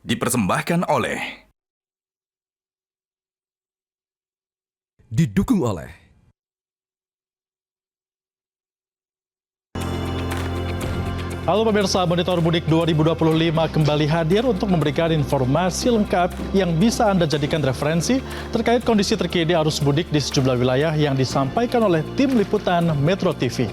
Dipersembahkan oleh Didukung oleh Halo pemirsa, Monitor Mudik 2025 kembali hadir untuk memberikan informasi lengkap yang bisa Anda jadikan referensi terkait kondisi terkini arus mudik di sejumlah wilayah yang disampaikan oleh tim liputan Metro TV.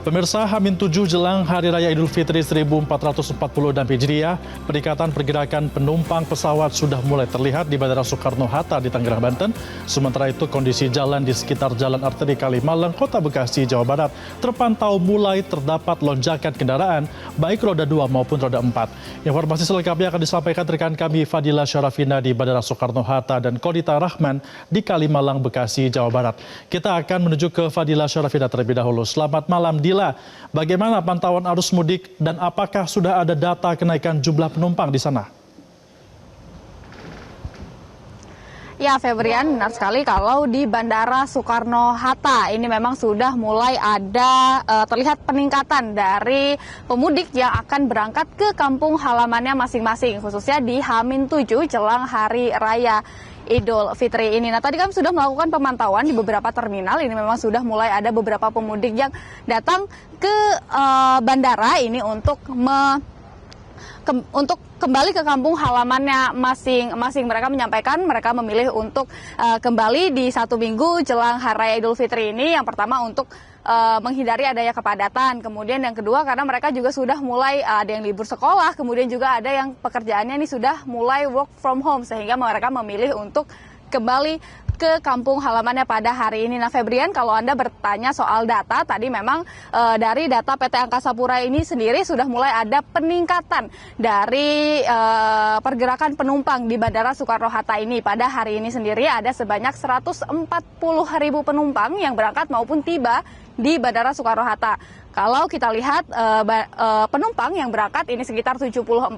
Pemirsa, H-7 jelang Hari Raya Idul Fitri 1446 Hijriah, peningkatan pergerakan penumpang pesawat sudah mulai terlihat di Bandara Soekarno-Hatta di Tangerang, Banten. Sementara itu, kondisi jalan di sekitar Jalan Arteri Kalimalang, Kota Bekasi, Jawa Barat, terpantau mulai terdapat lonjakan kendaraan, baik roda 2 maupun roda 4. Informasi selengkapnya akan disampaikan rekan kami Fadila Syarafina di Bandara Soekarno-Hatta dan Kodita Rahman di Kalimalang, Bekasi, Jawa Barat. Kita akan menuju ke Fadila Syarafina terlebih dahulu. Selamat malam, Dila, bagaimana pantauan arus mudik dan apakah sudah ada data kenaikan jumlah penumpang di sana? Ya, Febrian, benar sekali kalau di Bandara Soekarno-Hatta ini memang sudah mulai ada terlihat peningkatan dari pemudik yang akan berangkat ke kampung halamannya masing-masing, khususnya di H-7 jelang Hari Raya Idul Fitri ini. Nah, tadi kami sudah melakukan pemantauan di beberapa terminal. Ini memang sudah mulai ada beberapa pemudik yang datang ke bandara ini untuk kembali ke kampung halamannya masing-masing. Mereka menyampaikan mereka memilih untuk kembali di satu minggu jelang Hari Raya Idul Fitri ini. Yang pertama untuk menghindari adanya kepadatan. Kemudian yang kedua karena mereka juga sudah mulai ada yang libur sekolah. Kemudian juga ada yang pekerjaannya ini sudah mulai work from home. Sehingga mereka memilih untuk kembali ke kampung halamannya pada hari ini. Nah, Febrian, kalau Anda bertanya soal data, tadi memang dari data PT Angkasa Pura ini sendiri sudah mulai ada peningkatan dari pergerakan penumpang di Bandara Soekarno-Hatta ini. Pada hari ini sendiri ada sebanyak 140.000 penumpang yang berangkat maupun tiba di Bandara Soekarno-Hatta. Kalau kita lihat penumpang yang berangkat ini sekitar 74.000,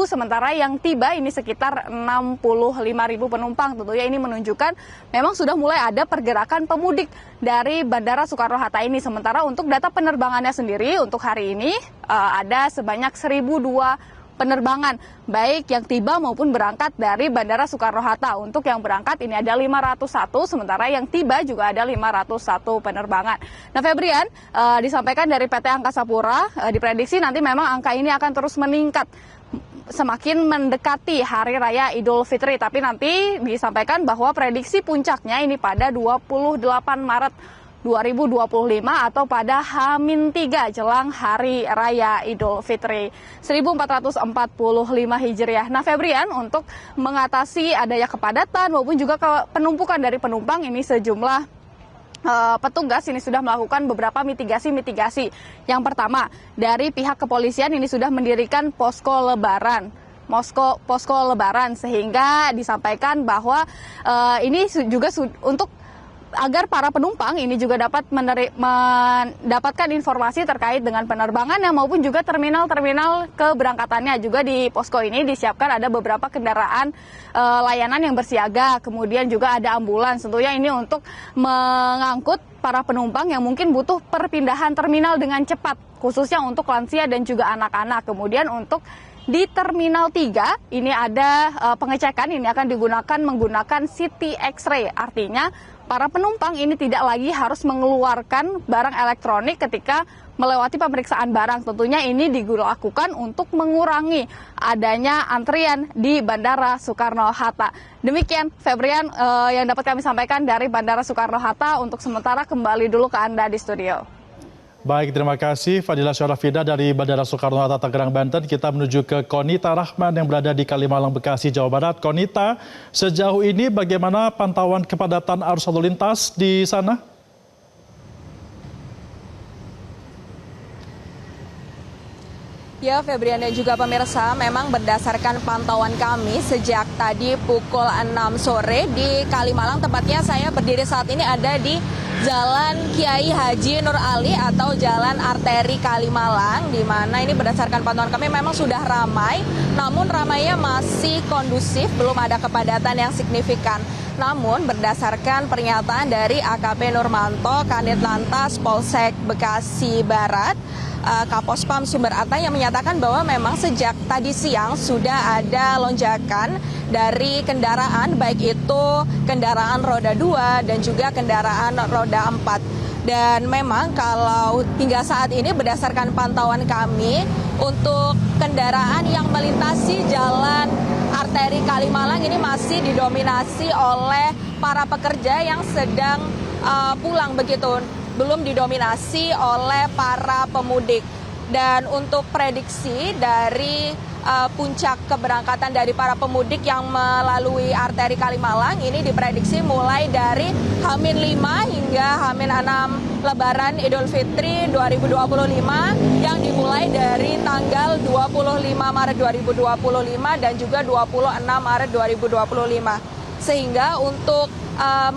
sementara yang tiba ini sekitar 65.000 penumpang. Tentunya ini menunjukkan memang sudah mulai ada pergerakan pemudik dari Bandara Soekarno-Hatta ini. Sementara untuk data penerbangannya sendiri untuk hari ini ada sebanyak 1.002 penerbangan, baik yang tiba maupun berangkat dari Bandara Soekarno-Hatta. Untuk yang berangkat ini ada 501, sementara yang tiba juga ada 501 penerbangan. Nah, Febrian, disampaikan dari PT Angkasa Pura, diprediksi nanti memang angka ini akan terus meningkat semakin mendekati Hari Raya Idul Fitri. Tapi nanti disampaikan bahwa prediksi puncaknya ini pada 28 Maret 2025 atau pada H-3 jelang Hari Raya Idul Fitri 1445 Hijriah. Nah, Febrian, untuk mengatasi adanya kepadatan maupun juga penumpukan dari penumpang ini sejumlah petugas ini sudah melakukan beberapa mitigasi. Yang pertama, dari pihak kepolisian ini sudah mendirikan posko lebaran sehingga disampaikan bahwa ini juga untuk agar para penumpang ini juga dapat mendapatkan informasi terkait dengan penerbangannya maupun juga terminal-terminal keberangkatannya. Juga di posko ini disiapkan ada beberapa kendaraan layanan yang bersiaga, kemudian juga ada ambulans. Tentunya ini untuk mengangkut para penumpang yang mungkin butuh perpindahan terminal dengan cepat, khususnya untuk lansia dan juga anak-anak. Kemudian untuk di Terminal 3 ini ada pengecekan ini akan menggunakan CT X-ray. Artinya para penumpang ini tidak lagi harus mengeluarkan barang elektronik ketika melewati pemeriksaan barang. Tentunya ini dilakukan untuk mengurangi adanya antrian di Bandara Soekarno-Hatta. Demikian, Febrian, yang dapat kami sampaikan dari Bandara Soekarno-Hatta. Untuk sementara kembali dulu ke Anda di studio. Baik, terima kasih Fadila Syarafina dari Bandara Soekarno-Hatta, Tangerang, Banten. Kita menuju ke Konita Rahman yang berada di Kalimalang, Bekasi, Jawa Barat. Konita, sejauh ini bagaimana pantauan kepadatan arus lalu lintas di sana? Ya, Febrian dan juga pemirsa, memang berdasarkan pantauan kami sejak tadi pukul 6 sore di Kalimalang, tepatnya saya berdiri saat ini ada di Jalan Kiai Haji Nur Ali atau Jalan Arteri Kalimalang, di mana ini berdasarkan pantauan kami memang sudah ramai, namun ramainya masih kondusif, belum ada kepadatan yang signifikan. Namun berdasarkan pernyataan dari AKP Nurmanto, Kanit Lantas Polsek Bekasi Barat, Kapospam Sumber Arta yang menyatakan bahwa memang sejak tadi siang sudah ada lonjakan dari kendaraan, baik itu kendaraan roda 2 dan juga kendaraan roda 4. Dan memang kalau hingga saat ini berdasarkan pantauan kami, untuk kendaraan yang melintasi jalan arteri Kalimalang ini masih didominasi oleh para pekerja yang sedang pulang begitu, belum didominasi oleh para pemudik. Dan untuk prediksi dari puncak keberangkatan dari para pemudik yang melalui arteri Kalimalang ini diprediksi mulai dari H-5 hingga H-6 Lebaran Idul Fitri 2025 yang dimulai dari tanggal 25 Maret 2025 dan juga 26 Maret 2025. Sehingga untuk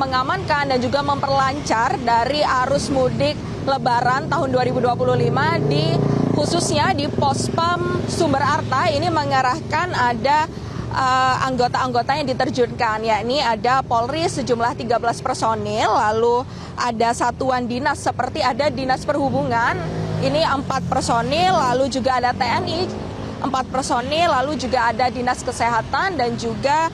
mengamankan dan juga memperlancar dari arus mudik Lebaran tahun 2025 khususnya di Pospam Sumber Arta ini mengerahkan ada anggota-anggota yang diterjunkan, yakni ada Polri sejumlah 13 personil, lalu ada satuan dinas seperti ada Dinas Perhubungan, ini 4 personil, lalu juga ada TNI 4 personil, lalu juga ada Dinas Kesehatan dan juga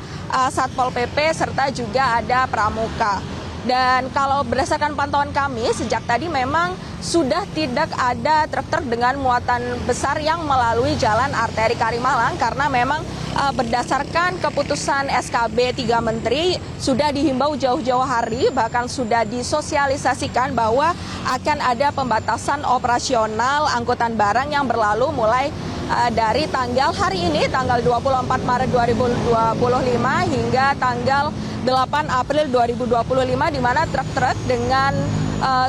Satpol PP serta juga ada Pramuka. Dan kalau berdasarkan pantauan kami, sejak tadi memang sudah tidak ada truk-truk dengan muatan besar yang melalui jalan arteri Kalimalang karena memang berdasarkan keputusan SKB 3 Menteri sudah dihimbau jauh-jauh hari, bahkan sudah disosialisasikan bahwa akan ada pembatasan operasional angkutan barang yang berlalu mulai dari tanggal hari ini, tanggal 24 Maret 2025 hingga tanggal 8 April 2025, di mana truk-truk dengan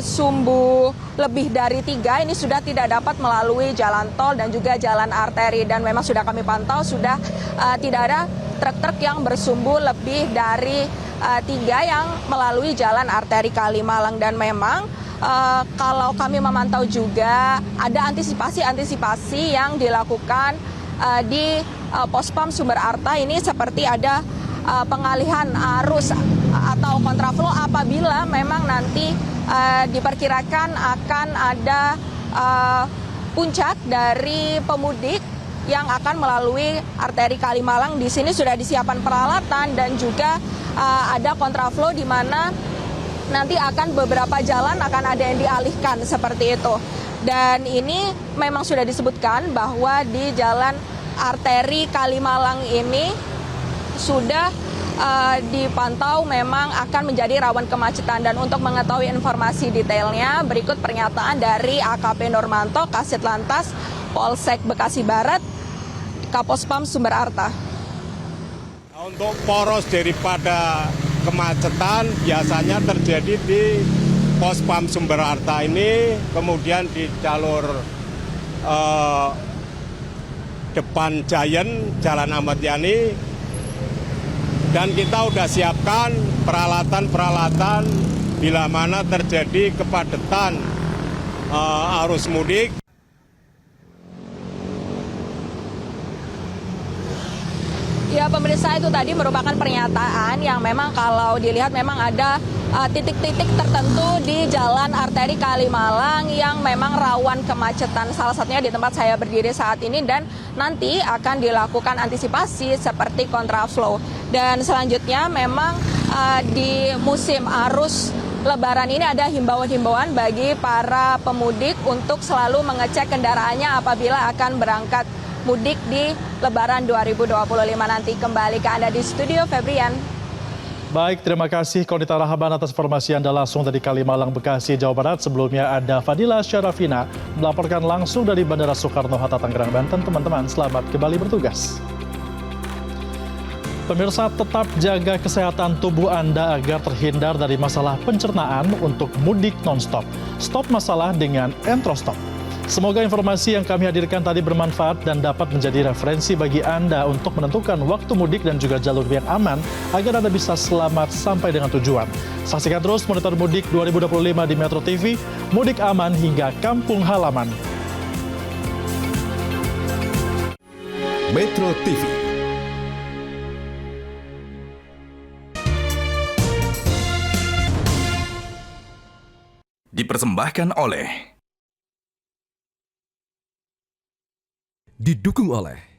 sumbu lebih dari 3 ini sudah tidak dapat melalui jalan tol dan juga jalan arteri. Dan memang sudah kami pantau sudah tidak ada truk-truk yang bersumbu lebih dari 3 yang melalui jalan arteri Kalimalang. Dan memang kalau kami memantau juga ada antisipasi yang dilakukan di Pospam Sumber Arta ini seperti ada pengalihan arus atau kontraflow apabila memang nanti diperkirakan akan ada puncak dari pemudik yang akan melalui arteri Kalimalang. Di sini sudah disiapkan peralatan dan juga ada kontraflow di mana nanti akan beberapa jalan akan ada yang dialihkan seperti itu. Dan ini memang sudah disebutkan bahwa di jalan arteri Kalimalang ini sudah dipantau memang akan menjadi rawan kemacetan. Dan untuk mengetahui informasi detailnya, berikut pernyataan dari AKP Nurmanto, Kasat Lantas Polsek Bekasi Barat, Kapospam Sumber Arta. Untuk poros daripada kemacetan biasanya terjadi di Pospam Sumber Arta ini, kemudian di jalur depan Giant, Jalan Ahmad Yani. Dan kita sudah siapkan peralatan-peralatan bila mana terjadi kepadatan arus mudik. Ya pemirsa, itu tadi merupakan pernyataan yang memang kalau dilihat memang ada titik-titik tertentu di jalan arteri Kalimalang yang memang rawan kemacetan. Salah satunya di tempat saya berdiri saat ini dan nanti akan dilakukan antisipasi seperti kontraflow. Dan selanjutnya memang di musim arus Lebaran ini ada himbauan-himbauan bagi para pemudik untuk selalu mengecek kendaraannya apabila akan berangkat mudik di Lebaran 2025 nanti. Kembali ke Anda di studio, Febrian. Baik, terima kasih Konita Rahaban atas informasi Anda langsung dari Kalimalang, Bekasi, Jawa Barat. Sebelumnya ada Fadila Syarafina melaporkan langsung dari Bandara Soekarno-Hatta, Tangerang, Banten. Teman-teman, selamat kembali bertugas. Pemirsa, tetap jaga kesehatan tubuh Anda agar terhindar dari masalah pencernaan untuk mudik non-stop. Stop masalah dengan Entrostop. Semoga informasi yang kami hadirkan tadi bermanfaat dan dapat menjadi referensi bagi Anda untuk menentukan waktu mudik dan juga jalur yang aman agar Anda bisa selamat sampai dengan tujuan. Saksikan terus Monitor Mudik 2025 di Metro TV, mudik aman hingga kampung halaman. Metro TV. Dipersembahkan oleh didukung oleh